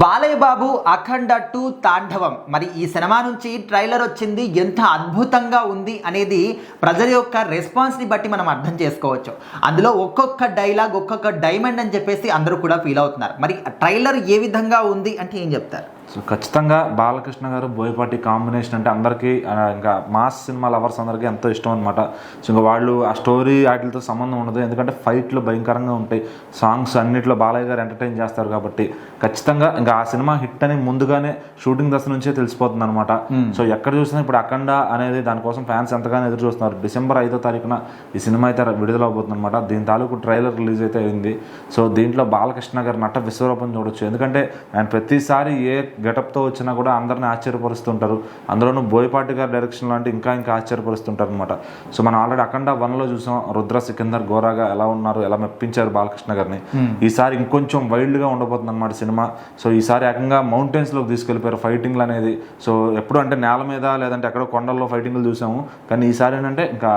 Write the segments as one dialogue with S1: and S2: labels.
S1: బాలయ్య బాబు అఖండ 2 తాండవం మరి ఈ సినిమా నుంచి ట్రైలర్ వచ్చింది. ఎంత అద్భుతంగా ఉంది అనేది ప్రజల యొక్క రెస్పాన్స్ని బట్టి మనం అర్థం చేసుకోవచ్చు. అందులో ఒక్కొక్క డైలాగ్ ఒక్కొక్క డైమండ్ అని చెప్పేసి అందరూ కూడా ఫీల్ అవుతున్నారు. మరి ట్రైలర్ ఏ విధంగా ఉంది అంటే ఏం చెప్తారు?
S2: సో ఖచ్చితంగా బాలకృష్ణ గారు బోయపాటి కాంబినేషన్ అంటే అందరికీ ఇంకా మాస్ సినిమా లవర్స్ అందరికీ ఎంతో ఇష్టం అనమాట. సో ఇంకా వాళ్ళు ఆ స్టోరీ వాటితో సంబంధం ఉండదు, ఎందుకంటే ఫైట్లు భయంకరంగా ఉంటాయి, సాంగ్స్ అన్నిట్లో బాలయ్య గారు ఎంటర్టైన్ చేస్తారు కాబట్టి ఖచ్చితంగా ఇంకా ఆ సినిమా హిట్ అని ముందుగానే షూటింగ్ దశ నుంచే తెలిసిపోతుంది అనమాట. సో ఎక్కడ చూసినా ఇప్పుడు అఖండ అనేది దానికోసం ఫ్యాన్స్ ఎంతగానో ఎదురు చూస్తున్నారు. డిసెంబర్ 5వ తారీఖున ఈ సినిమా అయితే విడుదల అవబోతుంది అనమాట. దీని తాలూకు ట్రైలర్ రిలీజ్ అయితే అయింది. సో దీంట్లో బాలకృష్ణ గారు నట విశ్వరూపం చూడొచ్చు, ఎందుకంటే ఆయన ప్రతిసారి ఏ గెటప్తో వచ్చినా కూడా అందరిని ఆశ్చర్యపరుస్తుంటారు. అందులోనూ బోయపాటి గారి డైరెక్షన్లో అంటే ఇంకా ఆశ్చర్యపరుస్తుంటారు అనమాట. సో మనం ఆల్రెడీ అఖండ 1లో చూసాం, రుద్ర సికిందర్ గోరాగా ఎలా ఉన్నారు, ఎలా మెప్పించారు బాలకృష్ణ గారిని. ఈసారి ఇంకొంచెం వైల్డ్గా ఉండబోతుంది అనమాట సినిమా. సో ఈసారి ఏకంగా మౌంటైన్స్లోకి తీసుకెళ్ళిపోయారు ఫైటింగ్లు అనేది. సో ఎప్పుడు అంటే నేల మీద లేదంటే ఎక్కడో కొండల్లో ఫైటింగ్లు చూసాము, కానీ ఈసారి ఏంటంటే ఇంకా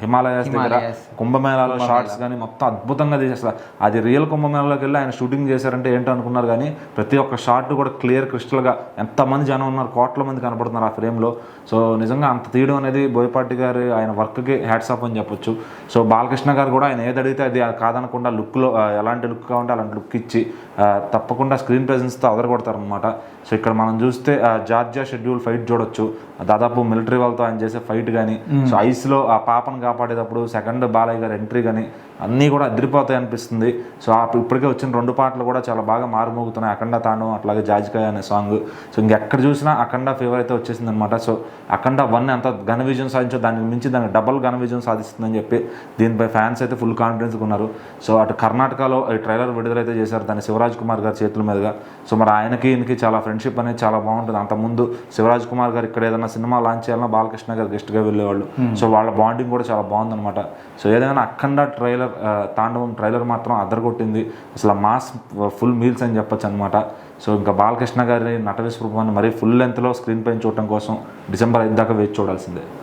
S2: హిమాలయాస్ దగ్గర కుంభమేళాలో షార్ట్స్ కానీ మొత్తం అద్భుతంగా తీసేస్తారు. అది రియల్ కుంభమేళాలోకి వెళ్ళి ఆయన షూటింగ్ చేశారంటే ఏంటో అనుకున్నారు, కానీ ప్రతి ఒక్క షార్ట్ కూడా క్లియర్ క్రిస్టల్గా ఎంతమంది జనం ఉన్నారు, కోట్ల మంది కనపడుతున్నారు ఆ ఫ్రేమ్లో. సో నిజంగా అంత తీయడం అనేది బోయపాటి గారి ఆయన వర్క్కి హ్యాట్స్ ఆఫ్ అని చెప్పొచ్చు. సో బాలకృష్ణ గారు కూడా ఆయన ఏది అడిగితే అది కాదనకుండా లుక్లో ఎలాంటి లుక్ కావాలంటే అలాంటి లుక్ ఇచ్చి తప్పకుండా స్క్రీన్ ప్రెజెన్స్తో అదరగొడతారనమాట. సో ఇక్కడ మనం చూస్తే జార్జియా షెడ్యూల్ ఫైట్ చూడొచ్చు, దాదాపు మిలిటరీ వాళ్ళతో ఆయన చేసే ఫైట్ కానీ, సో ఐస్లో ఆ పాపను కాపాడేటప్పుడు సెకండ్ బాలయ్య గారి ఎంట్రీ కానీ అన్నీ కూడా అదిరిపోతాయి అనిపిస్తుంది. సో ఇప్పటికే వచ్చిన 2 పాటలు కూడా చాలా బాగా మారుమోగుతున్నాయి, అఖండ తాను అట్లాగే జాజికాయ అనే సాంగ్. సో ఇంకెక్కడ చూసినా అఖండ ఫేవర్ అయితే వచ్చేసింది అనమాట. సో అఖండ 1 ఎంత ఘన విజయం సాధించో దానికి మించి దానికి డబల్ ఘన విజయం సాధిస్తుందని చెప్పి దీనిపై ఫ్యాన్స్ అయితే ఫుల్ కాన్ఫిడెన్స్గా ఉన్నారు. సో అటు కర్ణాటకలో ఈ ట్రైలర్ విడుదలైతే చేశారు దాన్ని శివరాజ్ కుమార్ గారి చేతుల మీదుగా. సో మరి ఆయనకి చాలా ఫ్రెండ్షిప్ అనేది చాలా బాగుంటుంది. అంతకుముందు శివరాజ్ కుమార్ గారు ఇక్కడ ఏదైనా సినిమా లాంచ్ చేయాలన్నా బాలకృష్ణ గారు గెస్ట్గా వెళ్ళేవాళ్ళు. సో వాళ్ళ బాండింగ్ కూడా చాలా బాగుందనమాట. సో ఏదైనా అఖండ ట్రైలర్ తాండవం ట్రైలర్ మాత్రం అదరగొట్టింది, అసలు మాస్ ఫుల్ మీల్స్ అని చెప్పొచ్చు అనమాట. సో ఇంకా బాలకృష్ణ గారి నట విశ్వరూపాన్ని మరీ ఫుల్ లెంత్లో స్క్రీన్ పైన చూడటం కోసం డిసెంబర్ 5 దాకా వేచి చూడాల్సిందే.